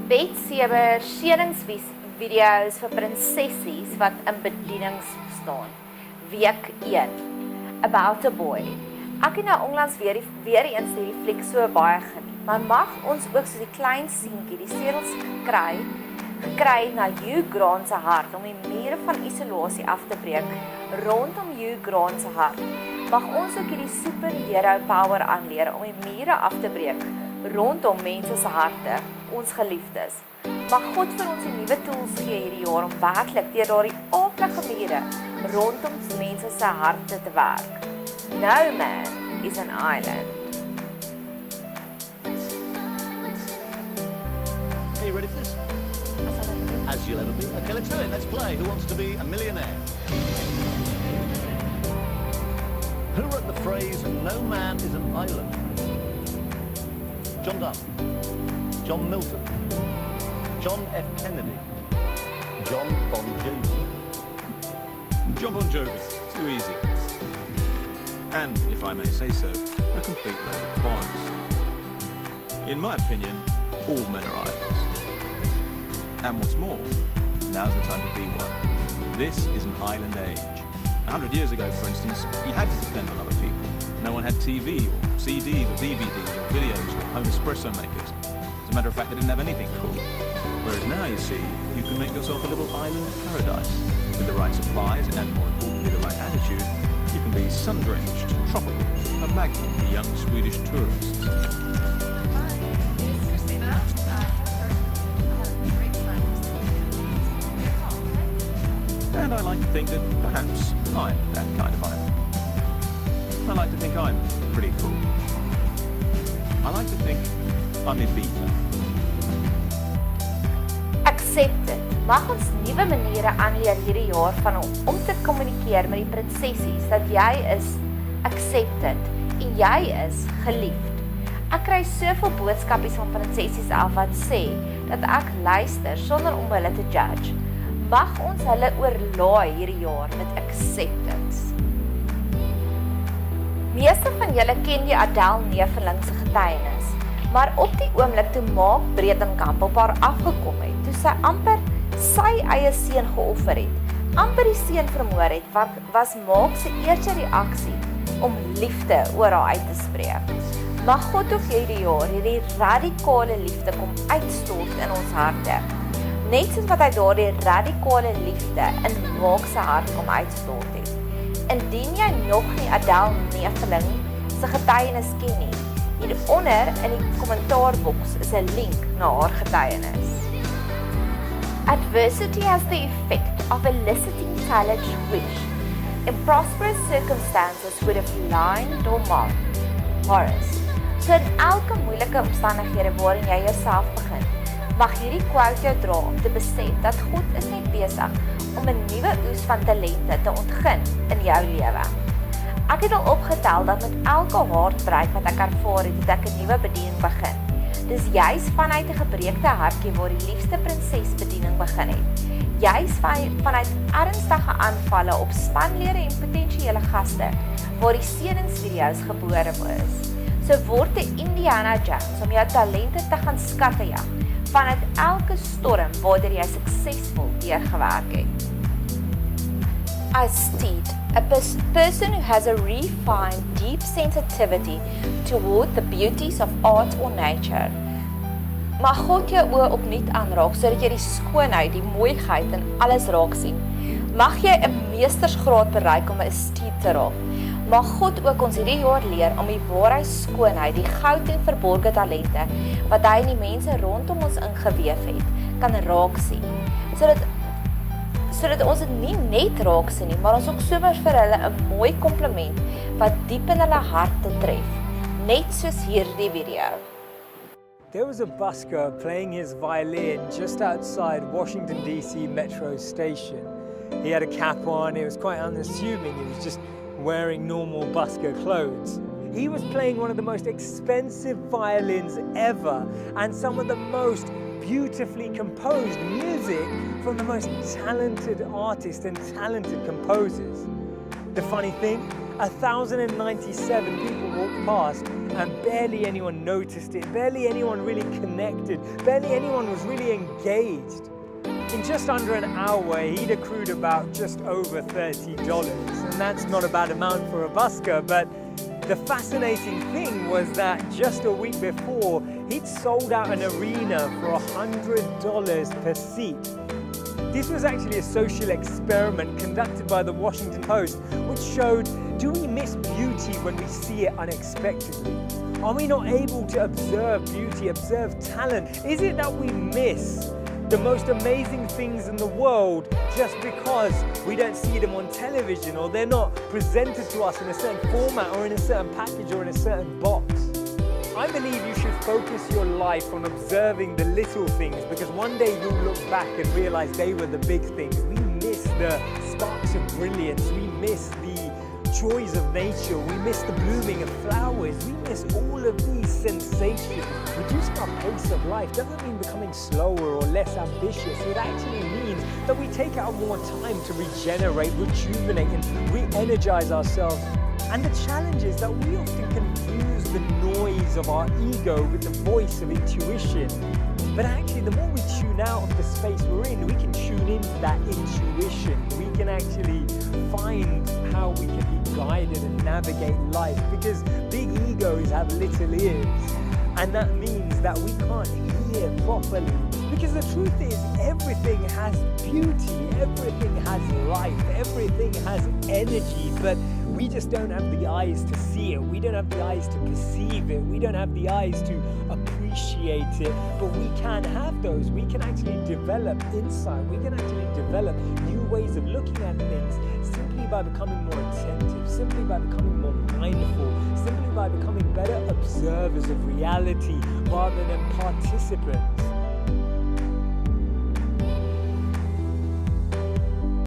Bet-Seber Seëningsvideos vir Prinsessies wat in bedienings staan. Week 1. About a boy. Ek het nou onlangs weer eens hierdie fliek so baie geniet, maar mag ons ook soos die klein seuntjie die sleutels gekry na Hugh Grant se hart om die mure van isolasie af te breek rondom Hugh Grant se hart. Mag ons ook hierdie superhero power aanleer om die mure af te breek rondom mense se harte, ons geliefdes. Mag God vir ons die nuwe tools gee hierdie jaar om werklik deur daardie aaklige mure rondom mense se harte te werk. No man is an island. Are you ready for this? As you'll ever be. Okay, let's do it. Let's play. Who wants to be a millionaire? Who wrote the phrase, "No man is an island"? John Donne, John Milton, John F. Kennedy, John Bon Jovi. John Bon Jovi, too easy. And, if I may say so, a complete load of bombs. In my opinion, all men are islands. And what's more, now's the time to be one. This is an island age. 100 years ago, for instance, you had to depend on other people. No one had TV or CDs or DVDs or videos or home espresso makers. As a matter of fact, they didn't have anything cool. Whereas now, you see, you can make yourself a little island paradise. With the right supplies and, more importantly, the right attitude, you can be sun-drenched, tropical, a magnet for young Swedish tourists. And I like to think that perhaps I'm that kind of island. I like to think I'm pretty cool. I like to think I'm a beater. Accept it. Mag ons nuwe maniere aanleer hierdie jaar van om te kommunikeer met die prinsessies dat jy is accepted en jy is geliefd. Ek kry soveel boodskapies van prinsessies af wat sê dat ek luister sonder om hulle te judge. Mag ons hulle oorlaai hierdie jaar met acceptance. Meeste van julle ken die Adele Neveling se getuienis, maar op die oomblik toe Mark Bredenkamp op haar afgekom het, toe sy amper sy eie seun geoffer het, amper die seun vermoor het, was Mark se eerste reaksie om liefde oor haar uit te spreek. Mag God ook hierdie jaar hierdie radikale liefde kom uitstort in ons harte, net soos wat hy daardie radikale liefde in Mark se hart kom uitstort het. Indien jy nog nie Adele Neveling se getuienis ken nie, hieronder in die kommentaarboks is 'n link na haar getuienis. Adversity has the effect of eliciting challenge which, in prosperous circumstances, would have lined or marked Horace. So in elke moeilike omstandighede waarin jy jouself begin, mag hierdie quote jou dra om te besef dat God is net besig om 'n nuwe oes van talente te ontgin in jou lewe. Ek het al opgetel dat met elke hartbreek wat ek ervaar het, het ek 'n nuwe bediening begin. Dis juis vanuit 'n gebreekte hartjie waar die liefste prinses bediening begin het. Juis vanuit ernstige aanvalle op spanlede en potensiële gaste waar die seëningsvideos gebore is. So word 'n Indiana Jones om jou talente te gaan skattejag vanuit elke storm waardeur jy suksesvol deurgewerk het. I state, a person who has a refined, deep sensitivity toward the beauties of art or nature. Mag God jou oë opnuut aanraak sodat jy die skoonheid, die mooiheid en alles raak sien. Mag jy 'n meestersgraad bereik om 'n esteet te raak. Mag God ook ons hierdie jaar leer om die ware skoonheid, die goud en verborgde talente wat hy in die mense rondom ons ingeweef het, kan raak sien. Sodat ons dit nie net raak sien nie, maar ons ook sommer vir hulle 'n mooi kompliment wat diep in hulle harte tref, net soos hierdie video. There was a busker playing his violin just outside Washington DC Metro station. He had a cap on, it was quite unassuming, he was just wearing normal busker clothes. He was playing one of the most expensive violins ever and some of the most beautifully composed music from the most talented artists and talented composers. The funny thing, 1,097 people walked past and barely anyone noticed it, barely anyone really connected, barely anyone was really engaged. In just under an hour, he'd accrued about just over $30, and that's not a bad amount for a busker, but the fascinating thing was that just a week before, he'd sold out an arena for $100 per seat. This was actually a social experiment conducted by the Washington Post, which showed, do we miss beauty when we see it unexpectedly? Are we not able to observe beauty, observe talent? Is it that we miss the most amazing things in the world just because we don't see them on television, or they're not presented to us in a certain format or in a certain package or in a certain box? I believe you should focus your life on observing the little things, because one day you'll look back and realize they were the big things. We miss the sparks of brilliance, we miss the joys of nature, we miss the blooming of flowers, we miss all of these sensations. Reducing our pace of life doesn't mean becoming slower or less ambitious. It actually means that we take out more time to regenerate, rejuvenate, and re-energize ourselves. And the challenge is that we often confuse the noise of our ego with the voice of intuition. But actually, the more we tune out of the space we're in, we can tune into that intuition. We can actually find how we can be guided and navigate life, because big egos have little ears. And that means that we can't hear properly. Because the truth is, everything has beauty, everything has life, everything has energy, but we just don't have the eyes to see it. We don't have the eyes to perceive it. We don't have the eyes to appreciate it. But we can have those. We can actually develop insight. We can actually develop new ways of looking at things simply by becoming more attentive, simply by becoming more mindful, simply by becoming better observers of reality rather than participants.